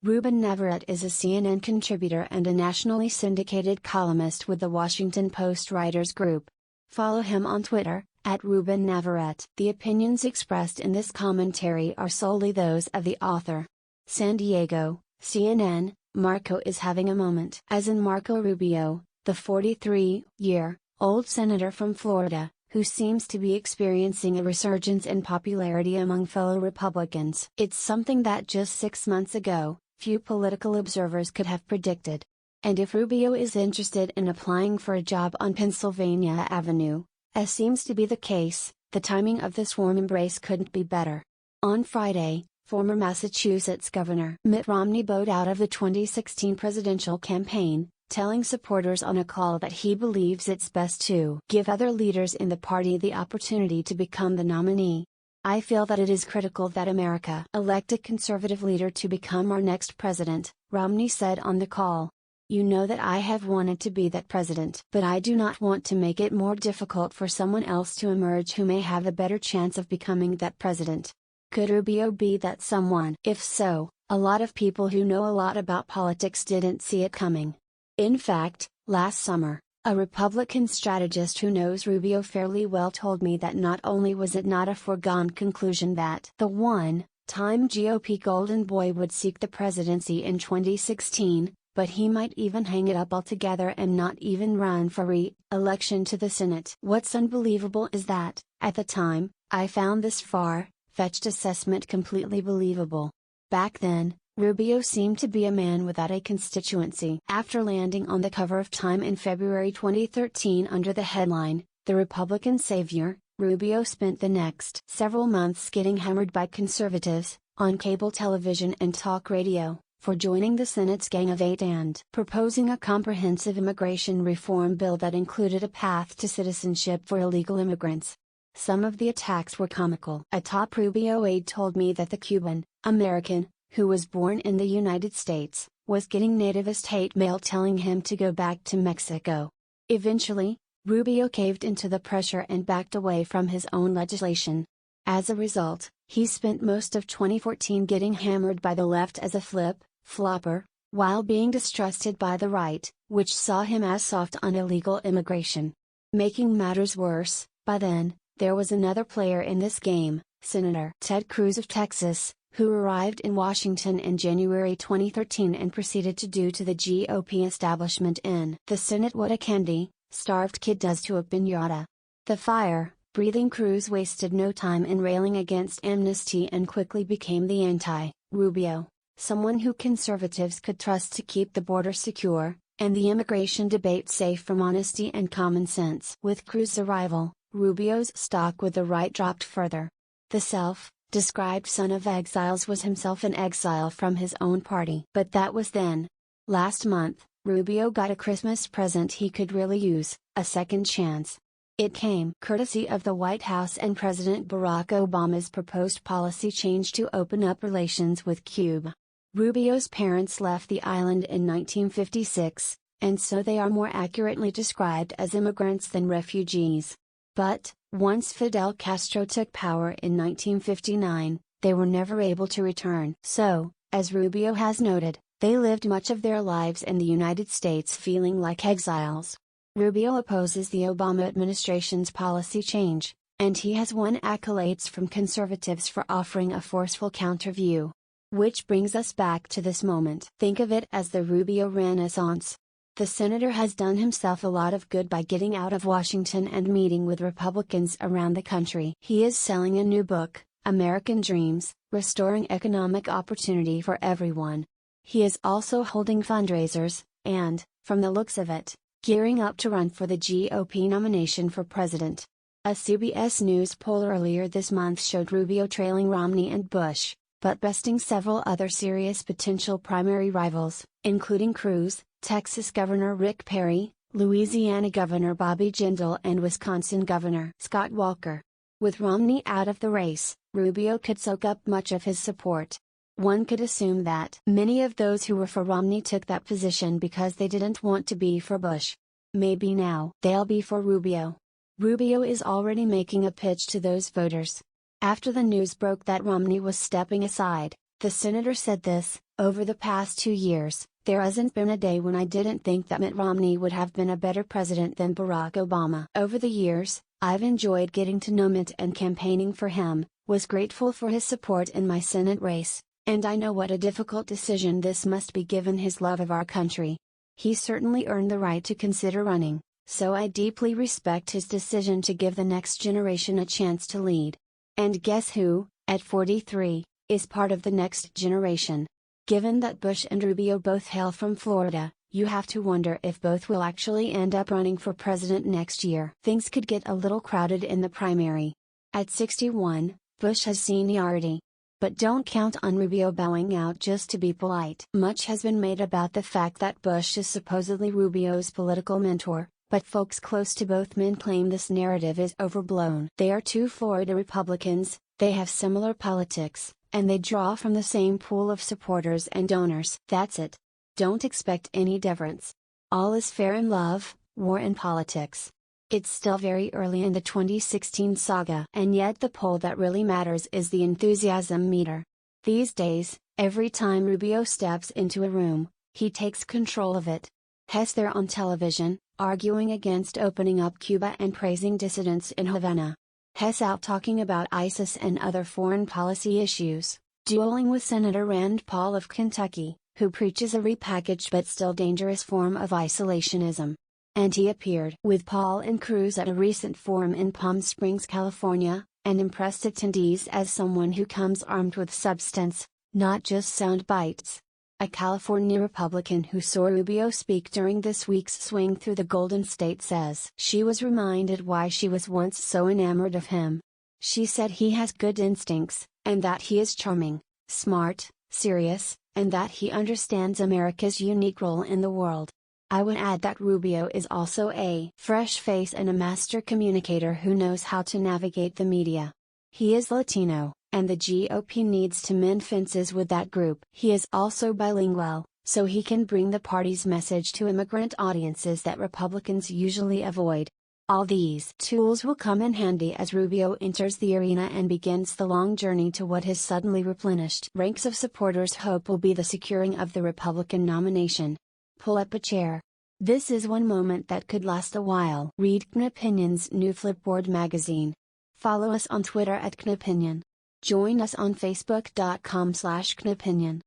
Ruben Navarrete is a CNN contributor and a nationally syndicated columnist with the Washington Post Writers Group. Follow him on Twitter, @Ruben Navarrete. The opinions expressed in this commentary are solely those of the author. San Diego, CNN, Marco is having a moment. As in Marco Rubio, the 43-year-old senator from Florida, who seems to be experiencing a resurgence in popularity among fellow Republicans. It's something that just 6 months ago, few political observers could have predicted. And if Rubio is interested in applying for a job on Pennsylvania Avenue, as seems to be the case, the timing of this warm embrace couldn't be better. On Friday, former Massachusetts Governor Mitt Romney bowed out of the 2016 presidential campaign, telling supporters on a call that he believes it's best to give other leaders in the party the opportunity to become the nominee. "I feel that it is critical that America elect a conservative leader to become our next president," Romney said on the call. "You know that I have wanted to be that president, but I do not want to make it more difficult for someone else to emerge who may have a better chance of becoming that president." Could Rubio be that someone? If so, a lot of people who know a lot about politics didn't see it coming. In fact, last summer, a Republican strategist who knows Rubio fairly well told me that not only was it not a foregone conclusion that the one-time GOP golden boy would seek the presidency in 2016, but he might even hang it up altogether and not even run for re-election to the Senate. What's unbelievable is that, at the time, I found this far-fetched assessment completely believable. Back then, Rubio seemed to be a man without a constituency. After landing on the cover of Time in February 2013 under the headline, "The Republican Savior," Rubio spent the next several months getting hammered by conservatives, on cable television and talk radio, for joining the Senate's Gang of Eight and proposing a comprehensive immigration reform bill that included a path to citizenship for illegal immigrants. Some of the attacks were comical. A top Rubio aide told me that the Cuban-American, who was born in the United States, was getting nativist hate mail telling him to go back to Mexico. Eventually, Rubio caved into the pressure and backed away from his own legislation. As a result, he spent most of 2014 getting hammered by the left as a flopper, while being distrusted by the right, which saw him as soft on illegal immigration. Making matters worse, by then, there was another player in this game, Senator Ted Cruz of Texas, who arrived in Washington in January 2013 and proceeded to do to the GOP establishment in the Senate what a candy-starved kid does to a piñata. The fire-breathing Cruz wasted no time in railing against amnesty and quickly became the anti-Rubio, someone who conservatives could trust to keep the border secure, and the immigration debate safe from honesty and common sense. With Cruz's arrival, Rubio's stock with the right dropped further. The self-described son of exiles was himself an exile from his own party. But that was then. Last month, Rubio got a Christmas present he could really use, a second chance. It came courtesy of the White House and President Barack Obama's proposed policy change to open up relations with Cuba. Rubio's parents left the island in 1956, and so they are more accurately described as immigrants than refugees. But, once Fidel Castro took power in 1959, they were never able to return. So, as Rubio has noted, they lived much of their lives in the United States feeling like exiles. Rubio opposes the Obama administration's policy change, and he has won accolades from conservatives for offering a forceful counter-view. Which brings us back to this moment. Think of it as the Rubio Renaissance. The senator has done himself a lot of good by getting out of Washington and meeting with Republicans around the country. He is selling a new book, American Dreams, Restoring Economic Opportunity for Everyone. He is also holding fundraisers, and, from the looks of it, gearing up to run for the GOP nomination for president. A CBS News poll earlier this month showed Rubio trailing Romney and Bush, but besting several other serious potential primary rivals, including Cruz, Texas Governor Rick Perry, Louisiana Governor Bobby Jindal and Wisconsin Governor Scott Walker. With Romney out of the race, Rubio could soak up much of his support. One could assume that many of those who were for Romney took that position because they didn't want to be for Bush. Maybe now they'll be for Rubio. Rubio is already making a pitch to those voters. After the news broke that Romney was stepping aside, The senator said this: "Over the past 2 years, there hasn't been a day when I didn't think that Mitt Romney would have been a better president than Barack Obama. Over the years, I've enjoyed getting to know Mitt and campaigning for him, was grateful for his support in my Senate race, and I know what a difficult decision this must be given his love of our country. He certainly earned the right to consider running, so I deeply respect his decision to give the next generation a chance to lead. And guess who, at 43, is part of the next generation?" Given that Bush and Rubio both hail from Florida, you have to wonder if both will actually end up running for president next year. Things could get a little crowded in the primary. At 61, Bush has seniority. But don't count on Rubio bowing out just to be polite. Much has been made about the fact that Bush is supposedly Rubio's political mentor, but folks close to both men claim this narrative is overblown. They are two Florida Republicans, they have similar politics, and they draw from the same pool of supporters and donors. That's it. Don't expect any difference. All is fair in love, war and politics. It's still very early in the 2016 saga. And yet the poll that really matters is the enthusiasm meter. These days, every time Rubio steps into a room, he takes control of it. He's there on television, arguing against opening up Cuba and praising dissidents in Havana. He's out talking about ISIS and other foreign policy issues, dueling with Senator Rand Paul of Kentucky, who preaches a repackaged but still dangerous form of isolationism. And he appeared with Paul and Cruz at a recent forum in Palm Springs, California, and impressed attendees as someone who comes armed with substance, not just sound bites. A California Republican who saw Rubio speak during this week's swing through the Golden State says she was reminded why she was once so enamored of him. She said he has good instincts, and that he is charming, smart, serious, and that he understands America's unique role in the world. I would add that Rubio is also a fresh face and a master communicator who knows how to navigate the media. He is Latino, and the GOP needs to mend fences with that group. He is also bilingual, so he can bring the party's message to immigrant audiences that Republicans usually avoid. All these tools will come in handy as Rubio enters the arena and begins the long journey to what his suddenly replenished ranks of supporters hope will be the securing of the Republican nomination. Pull up a chair. This is one moment that could last a while. Read Knopinion's new Flipboard magazine. Follow us on Twitter at Knopinion. Join us on Facebook.com/Knopinion.